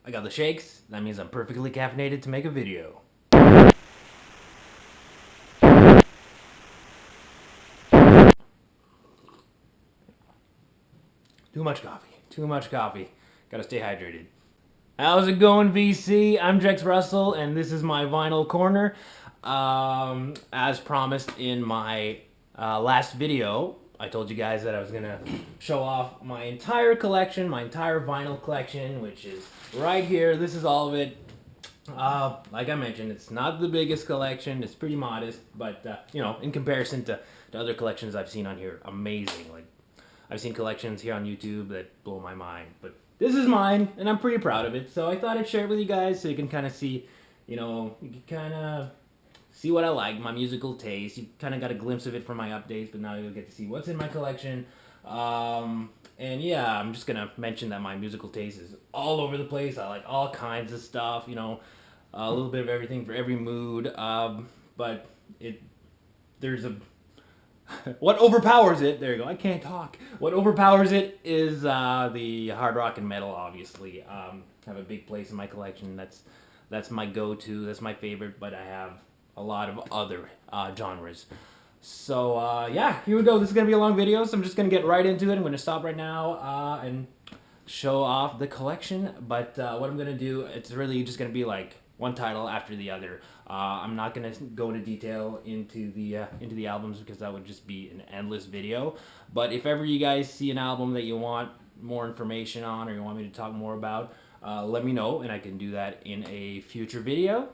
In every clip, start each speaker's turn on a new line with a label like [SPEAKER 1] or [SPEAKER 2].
[SPEAKER 1] I got the shakes. That means I'm perfectly caffeinated to make a video. Too much coffee. Too much coffee. Gotta stay hydrated. How's it going, VC? I'm Jex Russell, and this is my vinyl corner. As promised in my last video, I told you guys that I was gonna show off my entire collection, my entire vinyl collection, which is right here. This is all of it. Like I mentioned, it's not the biggest collection. It's pretty modest, but you know, in comparison to other collections I've seen on here, amazing. Like I've seen collections here on YouTube that blow my mind, but this is mine, and I'm pretty proud of it. So I thought I'd share it with you guys so you can kind of see, you know, you can kind of see what I like, my musical taste. You kind of got a glimpse of it from my updates, but now you'll get to see what's in my collection. And yeah, I'm just gonna mention that my musical taste is all over the place. I like all kinds of stuff, you know, a little bit of everything for every mood. But there's a what overpowers it. There you go. I can't talk. What overpowers it is the hard rock and metal. Obviously, have a big place in my collection. That's my go-to. That's my favorite. But I have a lot of other genres. So yeah, here we go. This is gonna be a long video, so I'm just gonna get right into it. I'm gonna stop right now and show off the collection. But what I'm gonna do, it's really just gonna be like one title after the other. I'm not gonna go into detail into the albums because that would just be an endless video. But if ever you guys see an album that you want more information on or you want me to talk more about, let me know and I can do that in a future video.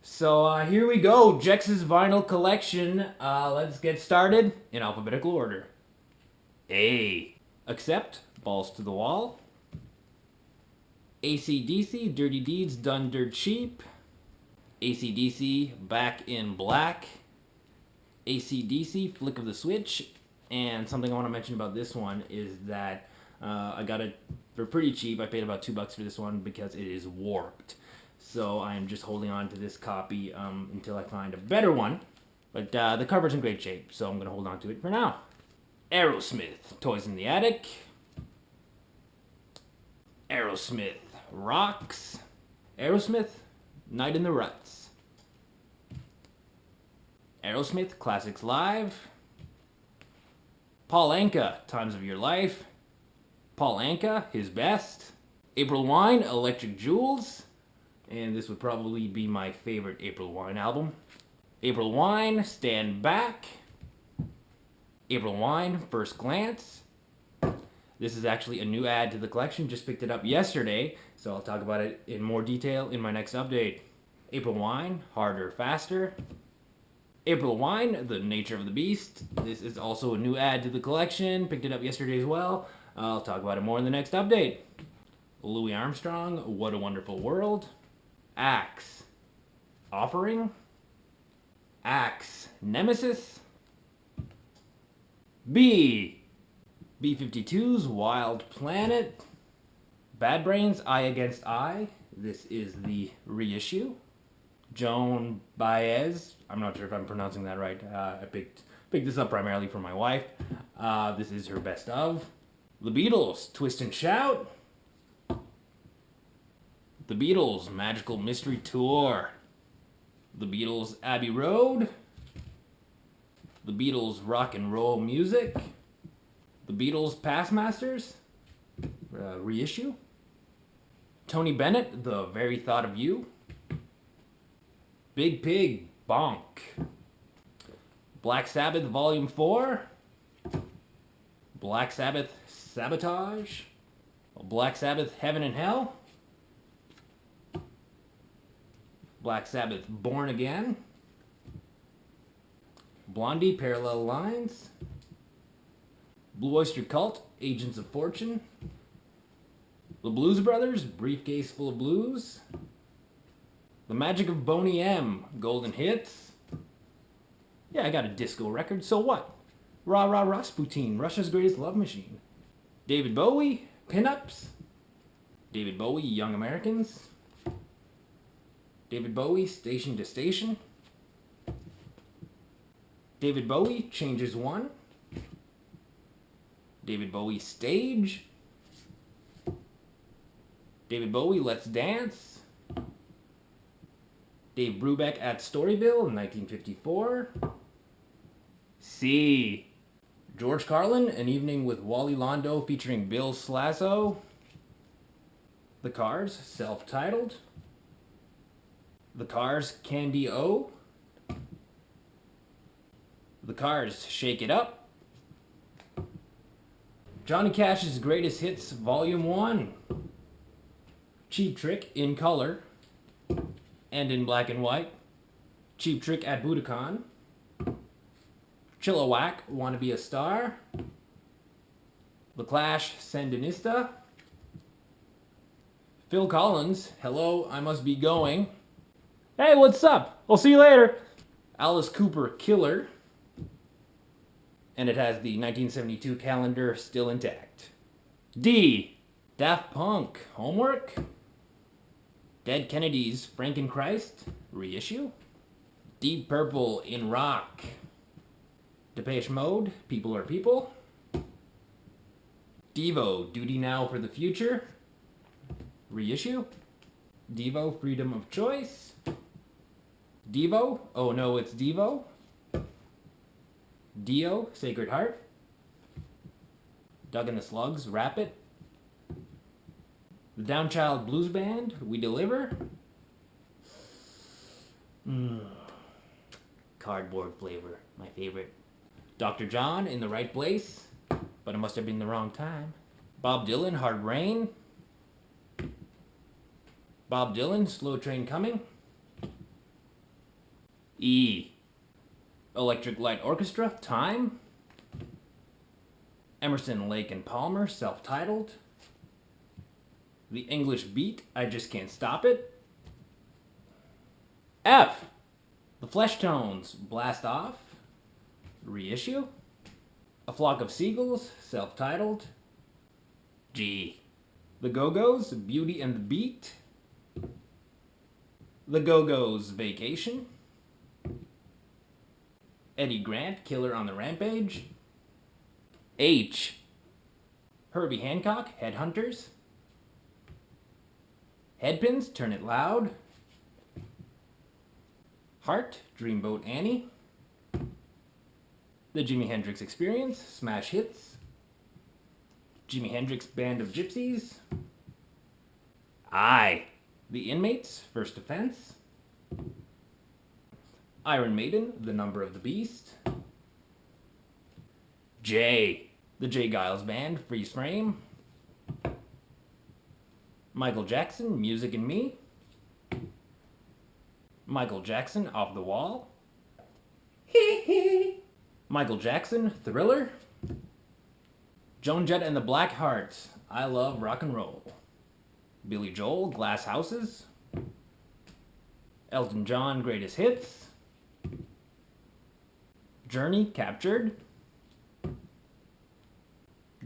[SPEAKER 1] So here we go, Jex's vinyl collection. Let's get started in alphabetical order. A. Accept, Balls to the Wall. AC/DC, Dirty Deeds Done Dirt Cheap. AC/DC, Back in Black. AC/DC, Flick of the Switch. And something I want to mention about this one is that I got it for pretty cheap. I paid about $2 for this one because it is warped. So I'm just holding on to this copy until I find a better one. But the cover's in great shape, so I'm going to hold on to it for now. Aerosmith, Toys in the Attic. Aerosmith, Rocks. Aerosmith, Night in the Ruts. Aerosmith, Classics Live. Paul Anka, Times of Your Life. Paul Anka, His Best. April Wine, Electric Jewels. And this would probably be my favorite April Wine album. April Wine, Stand Back. April Wine, First Glance. This is actually a new add to the collection. Just picked it up yesterday, so I'll talk about it in more detail in my next update. April Wine, Harder, Faster. April Wine, The Nature of the Beast. This is also a new add to the collection. Picked it up yesterday as well. I'll talk about it more in the next update. Louis Armstrong, What a Wonderful World. Axe, Offering. Axe, Nemesis. B-52's Wild Planet. Bad Brains, Eye Against Eye. This is the reissue. Joan Baez. I'm not sure if I'm pronouncing that right. I picked this up primarily for my wife. This is her best of. The Beatles, Twist and Shout. The Beatles, Magical Mystery Tour. The Beatles, Abbey Road. The Beatles, Rock and Roll Music. The Beatles, Past Masters. Reissue. Tony Bennett, The Very Thought of You. Big Pig, Bonk. Black Sabbath, Volume 4. Black Sabbath, Sabotage. Black Sabbath, Heaven and Hell. Black Sabbath, Born Again. Blondie, Parallel Lines. Blue Oyster Cult, Agents of Fortune. The Blues Brothers, Briefcase Full of Blues. The Magic of Boney M, Golden Hits. Yeah, I got a disco record, so what? Rah Rah Rasputin, Russia's Greatest Love Machine. David Bowie, Pinups. David Bowie, Young Americans. David Bowie, Station to Station. David Bowie, Changes One. David Bowie, Stage. David Bowie, Let's Dance. Dave Brubeck at Storyville in 1954. C. George Carlin, An Evening with Wally Londo featuring Bill Slasso. The Cars, self-titled. The Cars, Candy O. The Cars, Shake It Up. Johnny Cash's Greatest Hits, Volume 1. Cheap Trick, in color and in black and white. Cheap Trick at Budokan. Chilliwack, Wanna Be a Star. The Clash, Sandinista. Phil Collins, Hello, I Must Be Going. Hey, what's up? I'll see you later. Alice Cooper, Killer. And it has the 1972 calendar still intact. D. Daft Punk, Homework. Dead Kennedys, Frankenchrist, reissue. Deep Purple, In Rock. Depeche Mode, People Are People. Devo, Duty Now for the Future, reissue. Devo, Freedom of Choice. Devo, Oh No, It's Devo. Dio, Sacred Heart. Doug and the Slugs, Rap It. The Downchild Blues Band, We Deliver. Cardboard Flavor, my favorite. Dr. John, In the Right Place, but it must have been the wrong time. Bob Dylan, Hard Rain. Bob Dylan, Slow Train Coming. E. Electric Light Orchestra, Time. Emerson, Lake and Palmer, self-titled. The English Beat, I Just Can't Stop It. F. The Fleshtones, Blast Off, reissue. A Flock of Seagulls, self-titled. G. The Go-Go's, Beauty and the Beat. The Go-Go's, Vacation. Eddie Grant, Killer on the Rampage. H. Herbie Hancock, Headhunters. Headpins, Turn It Loud. Heart, Dreamboat Annie. The Jimi Hendrix Experience, Smash Hits. Jimi Hendrix Band of Gypsies. I. The Inmates, First Offense. Iron Maiden, The Number of the Beast. J. The J. Giles Band, Freeze Frame. Michael Jackson, Music and Me. Michael Jackson, Off the Wall. Michael Jackson, Thriller. Joan Jett and the Black Hearts, I Love Rock and Roll. Billy Joel, Glass Houses. Elton John, Greatest Hits. Journey, Captured.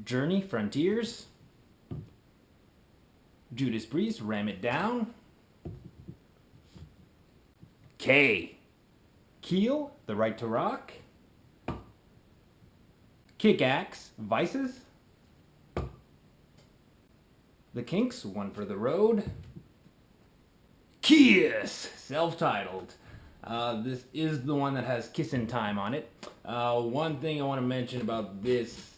[SPEAKER 1] Journey, Frontiers. Judas Priest, Ram It Down. K. Keel, The Right to Rock. Kick-Axe, Vices. The Kinks, One for the Road. Kiss, self-titled. This is the one that has Kissin' Time on it. One thing I want to mention about this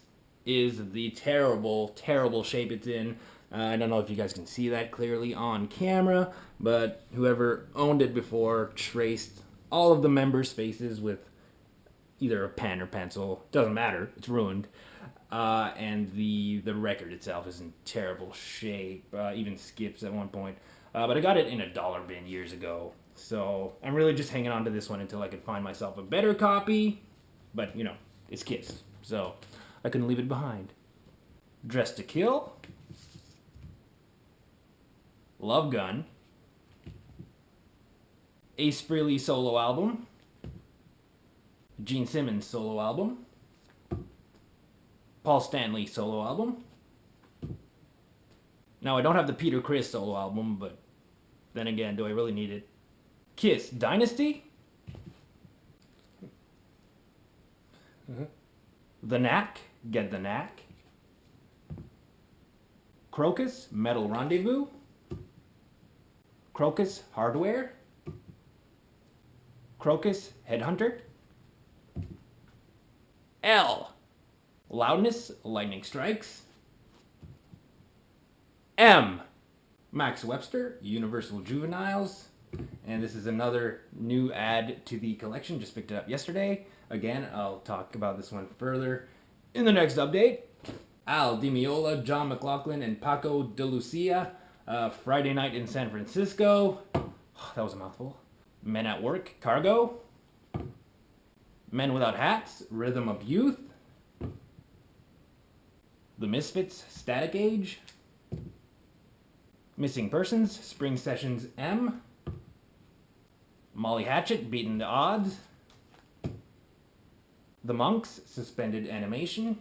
[SPEAKER 1] is the terrible, terrible shape it's in. I don't know if you guys can see that clearly on camera, but whoever owned it before traced all of the members' faces with either a pen or pencil. Doesn't matter, it's ruined. And the record itself is in terrible shape, even skips at one point. But I got it in a dollar bin years ago, so I'm really just hanging on to this one until I can find myself a better copy. But, you know, it's Kiss, so I couldn't leave it behind. Dress to Kill. Love Gun. Ace Frehley solo album. Gene Simmons solo album. Paul Stanley solo album. Now, I don't have the Peter Criss solo album, but then again, do I really need it? Kiss Dynasty. The Knack, Get the Knack. Crocus, Metal Rendezvous. Crocus Hardware, Crocus Headhunter, L, Loudness Lightning Strikes, M, Max Webster, Universal Juveniles, and this is another new add to the collection, just picked it up yesterday. Again, I'll talk about this one further in the next update. Al Di Meola, John McLaughlin, and Paco de Lucia, Friday Night in San Francisco. That was a mouthful. Men at Work, Cargo. Men Without Hats, Rhythm of Youth. The Misfits, Static Age. Missing Persons, Spring Sessions M. Molly Hatchet, Beaten the Odds. The Monks, Suspended Animation.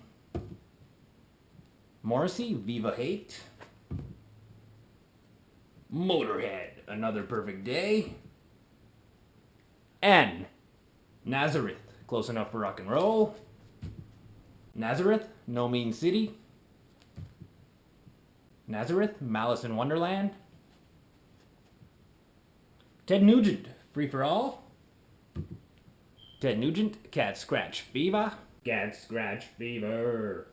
[SPEAKER 1] Morrissey, Viva Hate. Motorhead, Another Perfect Day. N, Nazareth, Close Enough for Rock and Roll. Nazareth, No Mean City. Nazareth, Malice in Wonderland. Ted Nugent, Free for All. Ted Nugent, Cat Scratch Fever. Cat Scratch Fever.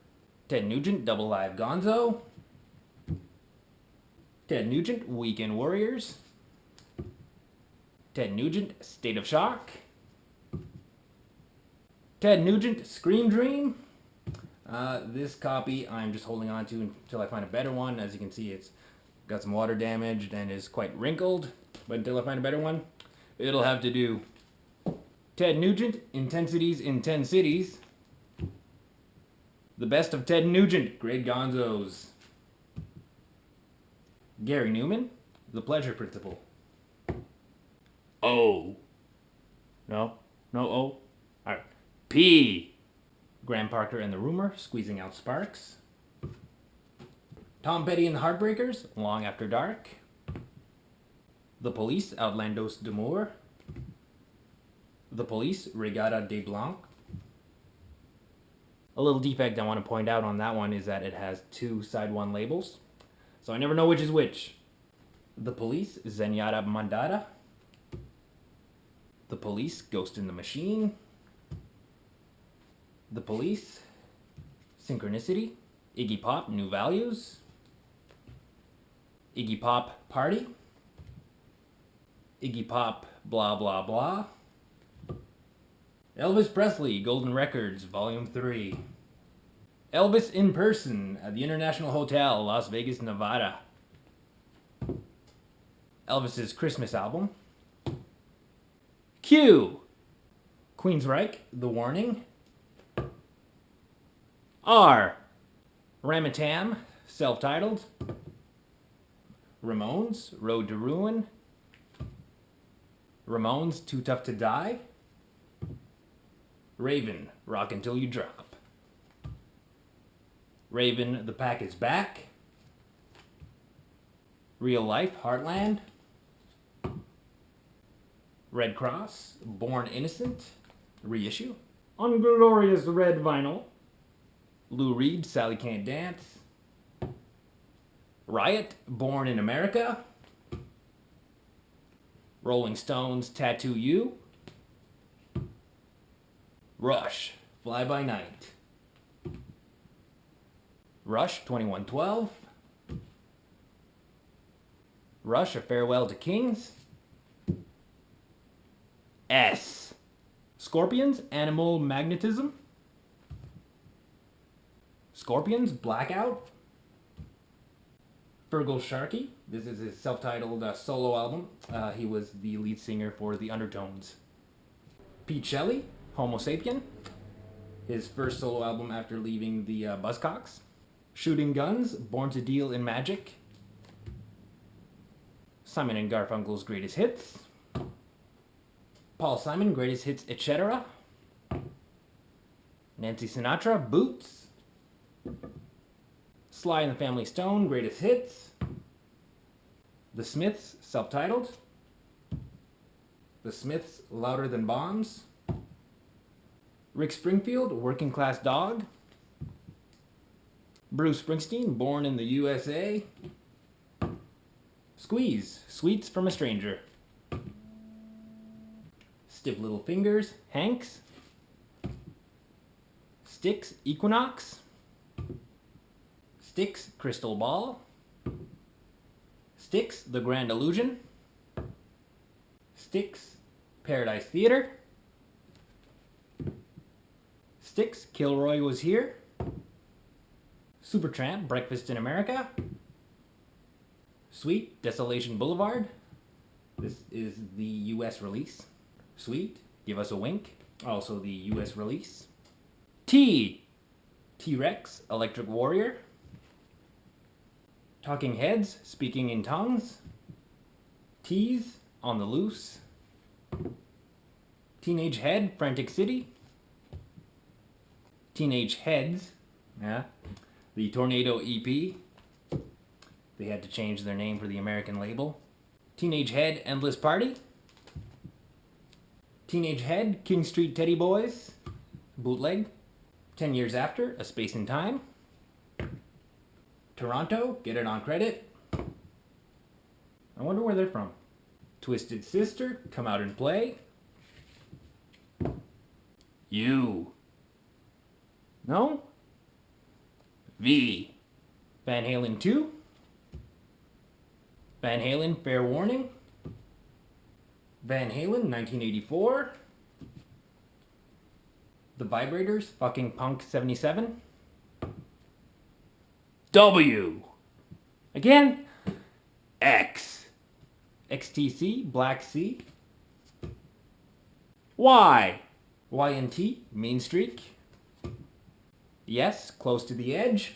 [SPEAKER 1] Ted Nugent, Double Live Gonzo. Ted Nugent, Weekend Warriors. Ted Nugent, State of Shock. Ted Nugent, Scream Dream. This copy I'm just holding on to until I find a better one. As you can see, it's got some water damage and is quite wrinkled. But until I find a better one, it'll have to do. Ted Nugent, Intensities in 10 Cities. The Best of Ted Nugent, Great Gonzos. Gary Newman, The Pleasure Principle. O. No O. Alright. P. Graham Parker and the Rumor, Squeezing Out Sparks. Tom Petty and the Heartbreakers, Long After Dark. The Police, Outlandos d'Amour. The Police, Regatta de Blanc. A little defect I want to point out on that one is that it has two side one labels, so I never know which is which. The Police, Zenyatta Mandata. The Police, Ghost in the Machine. The Police, Synchronicity. Iggy Pop, New Values. Iggy Pop, Party. Iggy Pop, Blah Blah Blah. Elvis Presley, Golden Records, Volume 3. Elvis in Person at the International Hotel, Las Vegas, Nevada. Elvis's Christmas album. Q. Queensryche, The Warning. R. Ramatam, self-titled. Ramones, Road to Ruin. Ramones, Too Tough to Die. Raven, Rock Until You Drop. Raven, The Pack is Back. Real Life, Heartland. Red Cross, Born Innocent, reissue. Unglorious Red Vinyl. Lou Reed, Sally Can't Dance. Riot, Born in America. Rolling Stones, Tattoo You. Rush, Fly By Night. Rush, 2112. Rush, A Farewell to Kings. S. Scorpions, Animal Magnetism. Scorpions, Blackout. Fergal Sharkey, this is his self-titled solo album. He was the lead singer for The Undertones. Pete Shelley, Homo Sapien, his first solo album after leaving the Buzzcocks. Shooting Guns, Born to Deal in Magic. Simon and Garfunkel's Greatest Hits. Paul Simon, Greatest Hits, etc. Nancy Sinatra, Boots. Sly and the Family Stone, Greatest Hits. The Smiths, self-titled. The Smiths, Louder Than Bombs. Rick Springfield, Working Class Dog. Bruce Springsteen, Born in the USA. Squeeze, sweets from a stranger. Stiff little fingers, Hanks. Styx, Equinox. Styx, Crystal Ball. Styx, The Grand Illusion. Styx, Paradise Theater. Styx, Kilroy Was Here. Supertramp, Breakfast in America. Sweet, Desolation Boulevard. This is the US release. Sweet, Give Us a Wink. Also the US release. T, T-Rex, Electric Warrior. Talking Heads, Speaking in Tongues. Tease, On the Loose. Teenage Head, Frantic City. Teenage Heads, yeah, the Tornado EP. They had to change their name for the American label. Teenage Head, Endless Party. Teenage Head, King Street Teddy Boys, bootleg. 10 Years After, A Space in Time. Toronto, Get It on Credit. I wonder where they're from. Twisted Sister, Come Out and Play. You. No? V. Van Halen 2. Van Halen, Fair Warning. Van Halen, 1984. The Vibrators, Fucking Punk 77. W. Again. X. XTC, Black Sea. Y. Y&T, Mean Streak. Yes, Close to the Edge.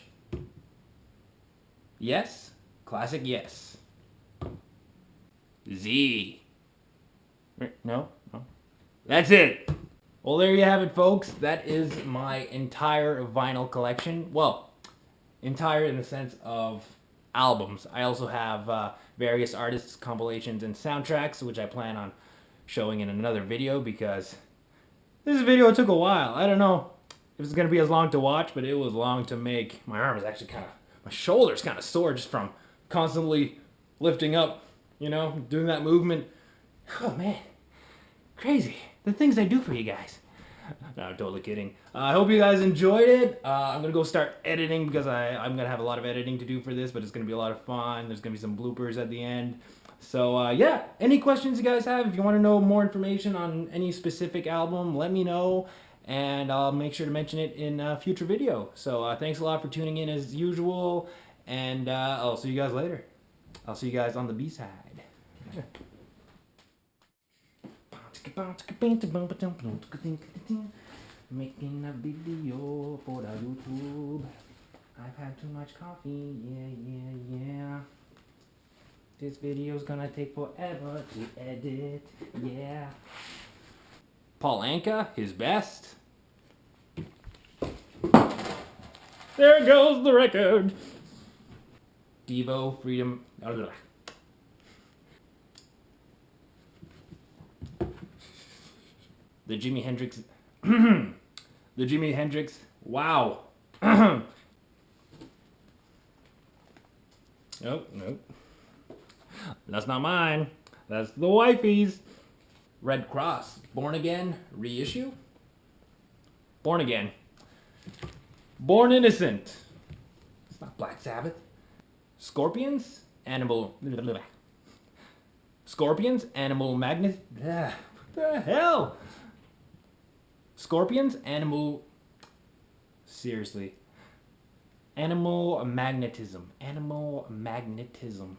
[SPEAKER 1] Yes, Classic Yes. Z. No. That's it. Well, there you have it, folks. That is my entire vinyl collection. Well, entire in the sense of albums. I also have various artists' compilations and soundtracks, which I plan on showing in another video because this video took a while. I don't know if it's going to be as long to watch, but it was long to make. My arm is actually my shoulder's kind of sore just from constantly lifting up, doing that movement. Oh, man. Crazy. The things I do for you guys. No, I'm totally kidding. I hope you guys enjoyed it. I'm going to go start editing because I'm going to have a lot of editing to do for this, but it's going to be a lot of fun. There's going to be some bloopers at the end. So, yeah, any questions you guys have, if you want to know more information on any specific album, let me know, and I'll make sure to mention it in a future video. So, thanks a lot for tuning in as usual, and I'll see you guys later. I'll see you guys on the B-side. Making a video for the YouTube. I've had too much coffee, yeah. This video's gonna take forever to edit, yeah. Paul Anka, his best. There goes the record. Devo, Freedom. The Jimi Hendrix. The Jimi Hendrix. Wow. Nope. That's not mine. That's the wifey's. Red Cross. Born Again. Reissue. Born Again. Born Innocent. It's not Black Sabbath. Scorpions. Animal. Scorpions. Animal Magnet. What the hell? Scorpions. Animal. Seriously. Animal Magnetism. Animal Magnetism.